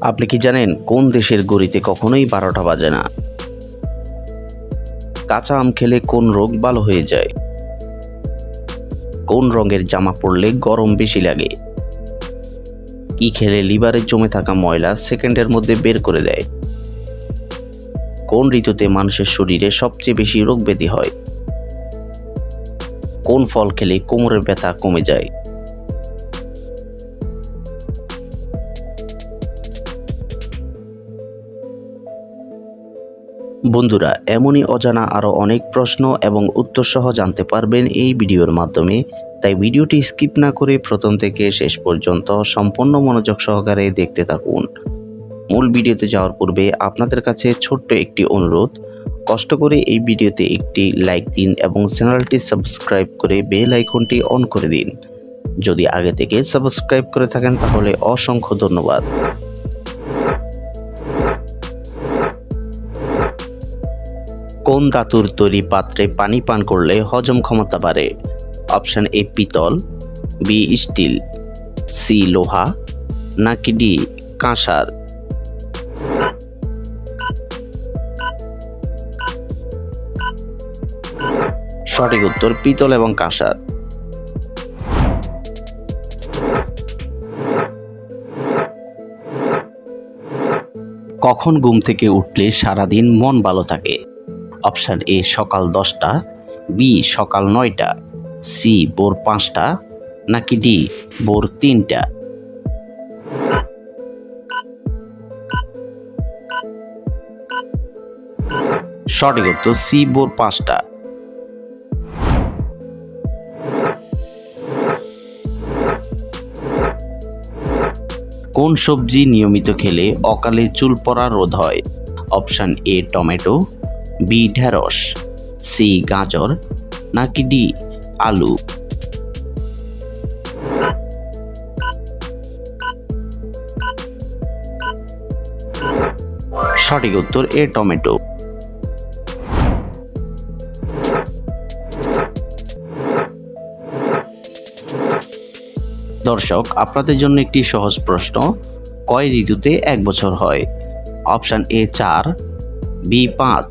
আপনি কি জানেন কোন দেশের ঘড়িতে কখনোই 12টা বাজে না? কাঁচা আম খেলে কোন রোগ ভালো হয়ে যায়? কোন রঙের জামা পরলে গরম বেশি লাগে? কি খেলে লিভারে জমে থাকা ময়লা সেকেন্ডের মধ্যে বের করে দেয়? কোন ঋতুতে মানুষের শরীরে সবচেয়ে বেশি রোগ ব্যাধি হয়? কোন ফল খেলে কোমরের ব্যথা কমে যায়? বন্ধুরা, এমনই অজানা আরও অনেক প্রশ্ন এবং উত্তর সহ জানতে পারবেন এই ভিডিওর মাধ্যমে। তাই ভিডিওটি স্কিপ না করে প্রথম থেকে শেষ পর্যন্ত সম্পূর্ণ মনোযোগ সহকারে দেখতে থাকুন। মূল ভিডিওতে যাওয়ার পূর্বে আপনাদের কাছে ছোট্ট একটি অনুরোধ, কষ্ট করে এই ভিডিওতে একটি লাইক দিন এবং চ্যানেলটি সাবস্ক্রাইব করে বেল আইকনটি অন করে দিন। যদি আগে থেকে সাবস্ক্রাইব করে থাকেন তাহলে অসংখ্য ধন্যবাদ। কোন ধাতুর তৈরি পাত্রে পানি পান করলে হজম ক্ষমতা বাড়ে? অপশন এ পিতল, বি স্টিল, সি লোহা, নাকি ডি কাঁসার? সঠিক উত্তর পিতল এবং কাঁসার। কখন ঘুম থেকে উঠলে সারাদিন মন ভালো থাকে? অপশন এ সকাল 10টা, বি সকাল 9টা, সি ভোর 5টা, নাকি ডি ভোর 3টা? সঠিক উত্তর সি ভোর 5টা। কোন সবজি নিয়মিত খেলে অকালে চুল পড়া রোধ হয়? অপশন এ টমেটো, বি ঢেঁড়স, সি গাজর, নাকি ডি আলু? সঠিক উত্তর এ টমেটো। দর্শক, আপনাদের জন্য একটি সহজ প্রশ্ন, কয় ঋতুতে 1 বছর হয়? অপশন এ 4, বি 5,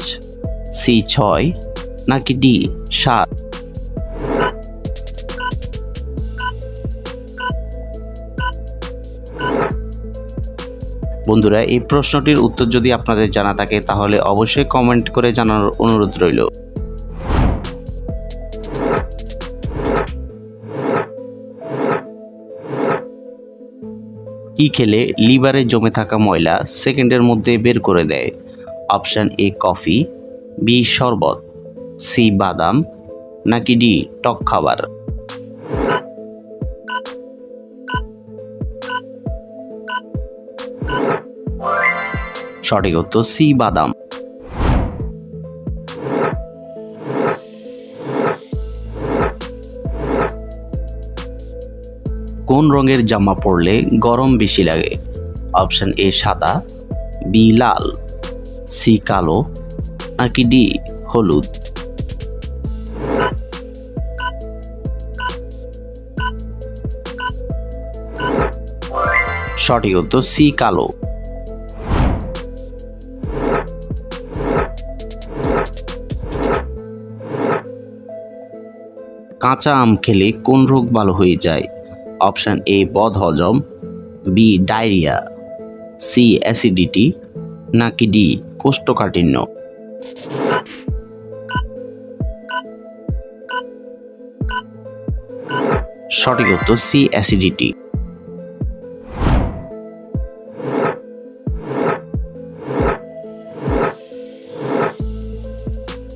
সি 6, নাকি ডি 7? বন্ধুরা, এই প্রশ্নটির উত্তর যদি আপনাদের জানা থাকে তাহলে অবশ্যই কমেন্ট করে জানানোর অনুরোধ রইল। কি খেলে লিভারে জমে থাকা ময়লা সেকেন্ডের মধ্যে বের করে দেয়? অপশন এ কফি, বি শরবত, সি বাদাম, নাকি ডি টক খাবার? সঠিক উত্তর সি বাদাম। কোন রঙের জামা পরলে গরম বেশি লাগে? অপশন এ সাদা, বি লাল, সি কালো, নাকি ডি হলুদ? সঠিক উত্তর সি কালো। কাঁচা আম খেলে কোন রোগ ভালো হয়ে যায়? অপশন এ বদহজম, বি ডায়রিয়া, সি অ্যাসিডিটি, নাকি ডি কোষ্ঠকাঠিন্য? সঠিক উত্তর সি অ্যাসিডিটি।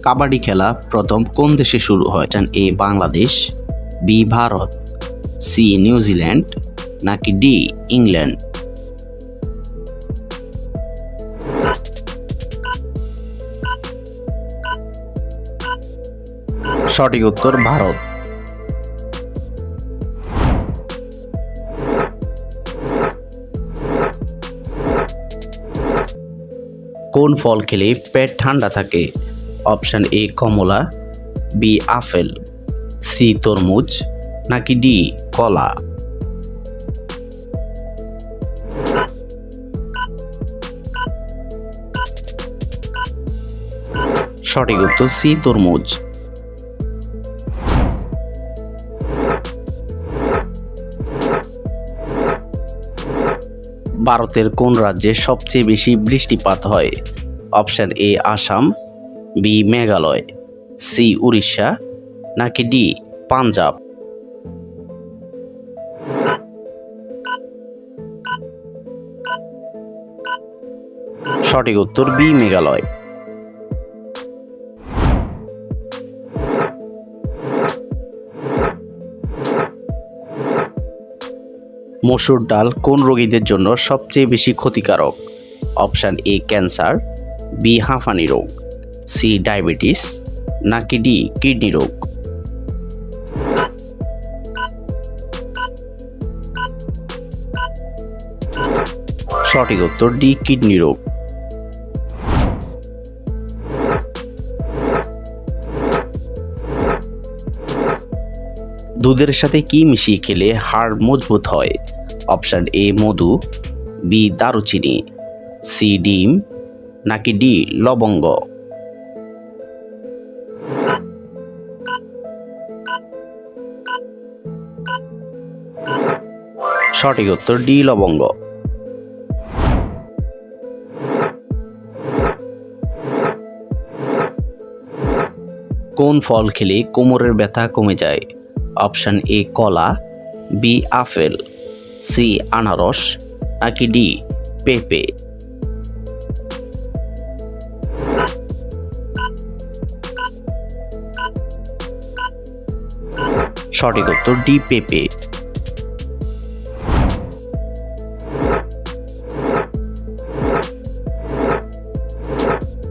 কাবাডি খেলা প্রথম কোন দেশে শুরু হয়? A Bangladesh, B Bharat, C New Zealand, নাকি ডি ইংল্যান্ড? সঠিক উত্তর ভারত। কোন ফল খেলে পেট ঠান্ডা থাকে? অপশন এ কমলা, বি আপেল, সি তরমুজ, নাকি ডি কলা? সঠিক উত্তর সি তরমুজ। ভারতের কোন রাজ্যে সবচেয়ে বেশি বৃষ্টিপাত হয়? Option A Assam, B Meghalaya, C Orissa, নাকি ডি পাঞ্জাব। সঠিক উত্তর বি মেঘালয়। মসুর ডাল কোন রোগীদের জন্য সবচেয়ে বেশি ক্ষতিকারক? অপশন এ ক্যান্সার, বি হাঁফানি রোগ, সি ডায়াবেটিস, নাকি ডি কিডনি রোগ। সঠিক উত্তর ডি কিডনি রোগ। দুধের সাথে কি মিশিয়ে খেলে হাড় মজবুত হয়? অপশন এ মধু, বি দারুচিনি, সি ডিম, নাকি ডি লবঙ্গ। সঠিক উত্তর ডি লবঙ্গ। কোন ফল খেলে কোমরের ব্যথা কমে যায়? অপশন এ কলা, বি আপেল, সি আনারস, নাকি ডি পেঁপে। সঠিক উত্তর ডি পেঁপে।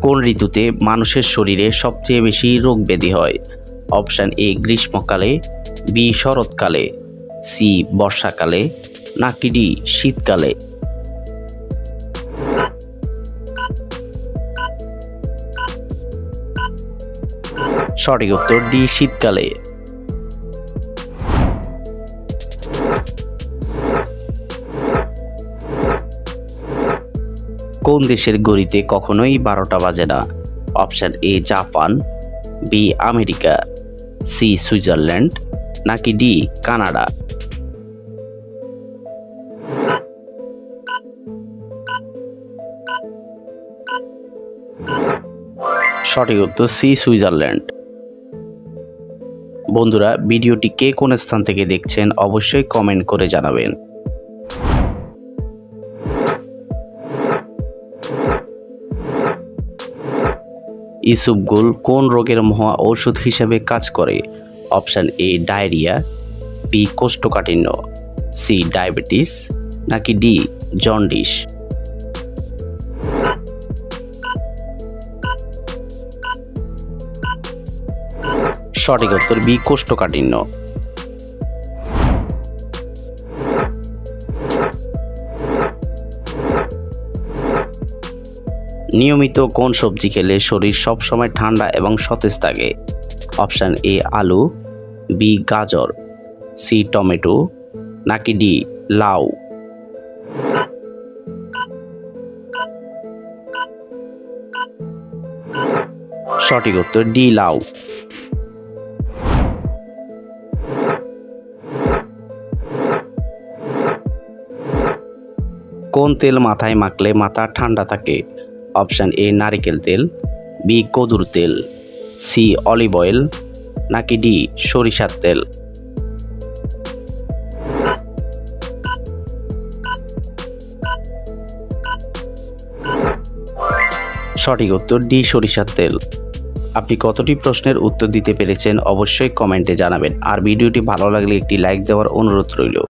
কোন ঋতুতে মানুষের শরীরে সবচেয়ে বেশি রোগ ব্যাধি হয়? অপশন এ গ্রীষ্মকালে, বি শরৎকালে, সি বর্ষাকালে, নাকি ডি শীতকালে। সঠিক উত্তর ডি শীতকালে। কোন দেশের ঘড়িতে কখনোই 12টা বাজে না? Option A Japan, B America, C Switzerland, নাকি ডি কানাডা। সঠিক উত্তর সি সুইজারল্যান্ড। বন্ধুরা, ভিডিওটি কে কোন স্থান থেকে দেখছেন অবশ্যই কমেন্ট করে জানাবেন। ইসবগুল কোন রোগের মহা ঔষধ হিসেবে কাজ করে? অপশন এ ডায়রিয়া, বি কোষ্ঠকাঠিন্য, সি ডায়াবেটিস, নাকি ডি জন্ডিস। সঠিক উত্তর বি কোষ্ঠকাঠিন্য। নিয়মিত কোন সবজি খেলে শরীর সবসময় ঠান্ডা এবং সতেজ থাকে? অপশন এ আলু, বি গাজর, সি টমেটো, নাকি ডি লাউ। সঠিক উত্তর ডি লাউ। কোন তেল মাথায় মাখলে মাথা ঠান্ডা থাকে? অপশন এ নারিকেল তেল, বি কদুর তেল, সি অলিভ অয়েল, নাকি ডি সরিষার তেল। সঠিক উত্তর ডি সরিষার তেল। আপনি কতটি প্রশ্নের উত্তর দিতে পেরেছেন অবশ্যই কমেন্টে জানাবেন, আর ভিডিওটি ভালো লাগলে একটি লাইক দেওয়ার অনুরোধ রইল।